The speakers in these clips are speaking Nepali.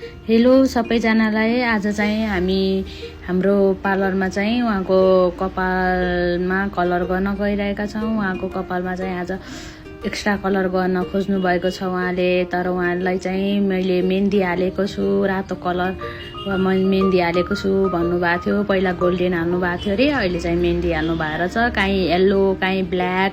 हेलो सबैजनालाई। आज चाहिँ हामी हाम्रो पार्लरमा चाहिँ उहाँको कपालमा कलर गर्न गइरहेका छौँ। उहाँको कपालमा चाहिँ आज एक्स्ट्रा कलर गर्न खोज्नु भएको छ उहाँले, तर उहाँलाई चाहिँ मैले मेहन्दी हालेको छु, रातो कलर वा मैले मेहन्दी हालेको छु भन्नुभएको थियो। पहिला गोल्डन हाल्नु भएको थियो अरे, अहिले चाहिँ मेहन्दी हाल्नु भएर छ। काहीँ येल्लो, काहीँ ब्ल्याक,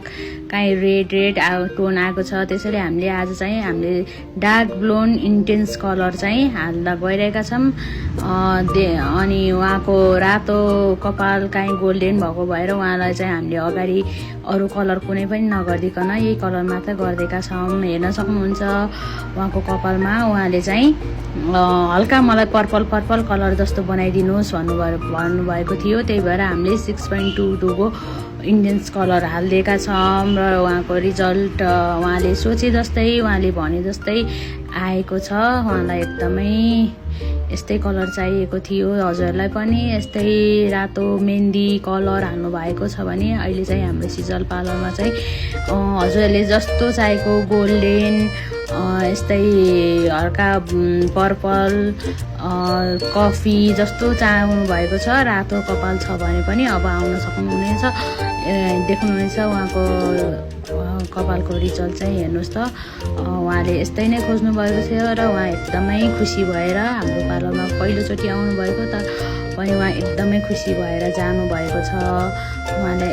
काहीँ रेड टोन आएको छ। त्यसैले हामीले डार्क ब्लोन इन्टेन्स कलर चाहिँ हाल्दा गइरहेका छौँ। अनि उहाँको रातो कपाल काहीँ गोल्डन भएको भएर उहाँलाई चाहिँ हामीले अगाडि अरू कलर कुनै पनि नगरिदिकन यही कलर मात्र गरिदिएका छौँ। हेर्न सक्नुहुन्छ उहाँको कपालमा उहाँले चाहिँ हल्का मलाई पर्पल कलर जस्तो बनाइदिनुहोस् भन्नुभएको थियो। त्यही भएर हामीले 6.22 को इन्टेन्स कलर हालिदिएका छौँ र उहाँको रिजल्ट उहाँले सोचे जस्तै, उहाँले भने जस्तै आएको छ। उहाँलाई एकदमै यस्तै कलर चाहिएको थियो। हजुरलाई पनि यस्तै रातो मेहन्दी कलर हाल्नु भएको छ भने अहिले चाहिँ हाम्रो सिजल पार्लरमा चाहिँ हजुरहरूले जस्तो चाहेको गोल्डन, यस्तै हल्का पर्पल, कफी जस्तो चाहनु भएको छ, रातो कपाल छ भने पनि अब आउन सक्नुहुनेछ। देख्नुहुनेछ उहाँको कपालको रिजल्ट चाहिँ हेर्नुहोस् त। उहाँले यस्तै नै खोज्नु भएको थियो र उहाँ एकदमै खुसी भएर हाम्रो पार्लरमा पहिलोचोटि आउनुभएको त पनि उहाँ एकदमै खुसी भएर जानुभएको छ। उहाँले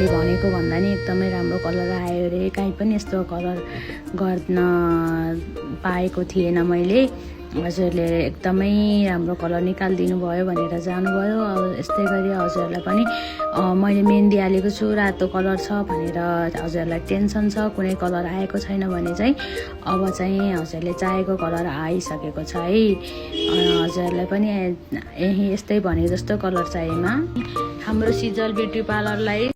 भनेको भन्दा नि एकदमै राम्रो कलर आयो अरे। काहीँ पनि यस्तो कलर गर्न पाएको थिएन मैले। हजुरले एकदमै राम्रो कलर निकालिदिनु भयो भनेर जानुभयो। अब यस्तै गरी हजुरहरूलाई पनि मैले मेहन्दी हालेको छु, रातो कलर छ भनेर हजुरलाई टेन्सन छ, कुनै कलर आएको छैन भने चाहिँ अब चाहिँ हजुरले चाहेको कलर आइसकेको छ है। हजुरलाई पनि यस्तै भने जस्तो कलर चाहिएमा हाम्रो सिजल ब्युटी पार्लरलाई